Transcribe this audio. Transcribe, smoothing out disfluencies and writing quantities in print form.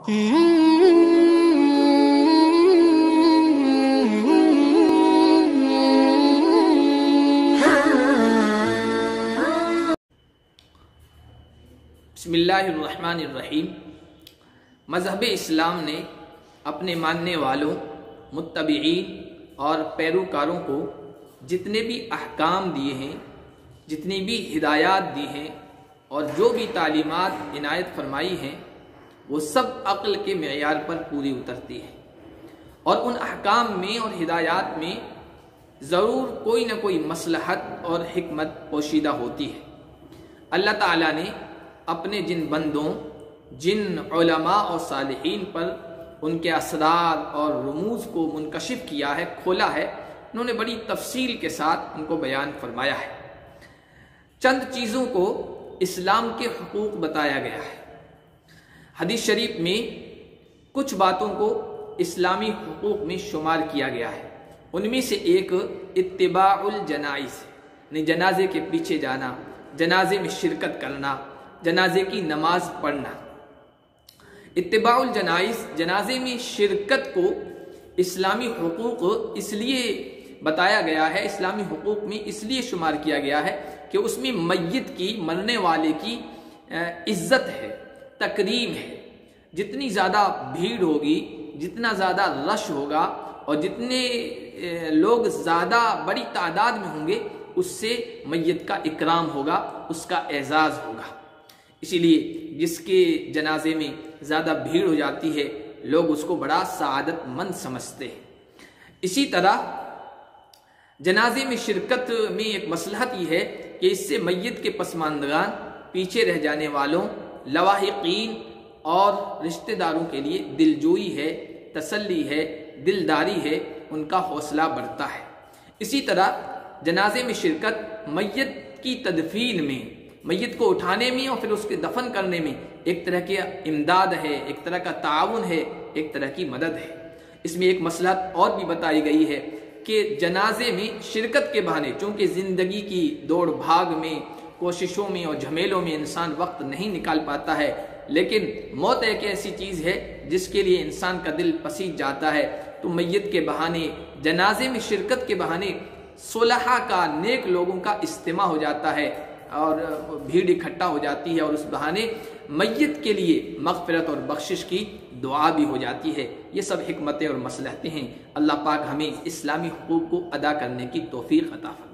बिस्मिल्लाहिर्रहमानिर्रहीम। मज़हब इस्लाम ने अपने मानने वालों, मुत्तबईन और पैरोकारों को जितने भी अहकाम दिए हैं, जितनी भी हिदायत दी हैं और जो भी तालीमात इनायत फरमाई हैं, वो सब अक्ल के मेयार पर पूरी उतरती है। और उन अहकाम में और हिदायत में ज़रूर कोई ना कोई मसलहत और हिकमत पोशीदा होती है। अल्लाह ताला ने अपने जिन बंदों, जिन उलमा और सालिहीन पर उनके असरार और रमूज़ को मुनकशिफ किया है, खोला है, उन्होंने बड़ी तफसील के साथ उनको बयान फरमाया है। चंद चीज़ों को इस्लाम के हुकूक बताया गया है। हदीस शरीफ में कुछ बातों को इस्लामी हुकूक में शुमार किया गया है। उनमें से एक इत्तिबाउल जनाइज़, यानी जनाजे के पीछे जाना, जनाजे में शिरकत करना, जनाजे की नमाज पढ़ना। इत्तिबाउल जनाइज़, जनाजे में शिरकत को इस्लामी हुकूक इसलिए बताया गया है, इस्लामी हुकूक में इसलिए शुमार किया गया है कि उसमें मय्यत की, मरने वाले की इज्जत है, तकरीम है। जितनी ज़्यादा भीड़ होगी, जितना ज़्यादा रश होगा और जितने लोग ज़्यादा बड़ी तादाद में होंगे, उससे मय्यत का इकराम होगा, उसका एजाज़ होगा। इसीलिए जिसके जनाजे में ज़्यादा भीड़ हो जाती है, लोग उसको बड़ा सआदतमंद समझते हैं। इसी तरह जनाजे में शिरकत में एक मसलहत ये है कि इससे मय्यत के पसमानदगान, पीछे रह जाने वालों, लवाहिकीन और रिश्तेदारों के लिए दिलजोई है, तसल्ली है, दिलदारी है, उनका हौसला बढ़ता है। इसी तरह जनाजे में शिरकत मय्यत की तदफीन में, मय्यत को उठाने में और फिर उसके दफन करने में एक तरह की इमदाद है, एक तरह का ताउन है, एक तरह की मदद है। इसमें एक मसलहत और भी बताई गई है कि जनाजे में शिरकत के बहाने, चूँकि ज़िंदगी की दौड़ भाग में, कोशिशों में और झमेलों में इंसान वक्त नहीं निकाल पाता है, लेकिन मौत एक ऐसी चीज़ है जिसके लिए इंसान का दिल पसीज जाता है। तो मय्यत के बहाने, जनाजे में शिरकत के बहाने सुलहा का, नेक लोगों का इज्तिमा हो जाता है और भीड़ इकट्ठा हो जाती है और उस बहाने मय्यत के लिए मग़फ़िरत और बख्शिश की दुआ भी हो जाती है। ये सब हिकमतें और मसलहतें हैं। अल्लाह पाक हमें इस्लामी हुकूक को अदा करने की तौफीक अता फरमाए।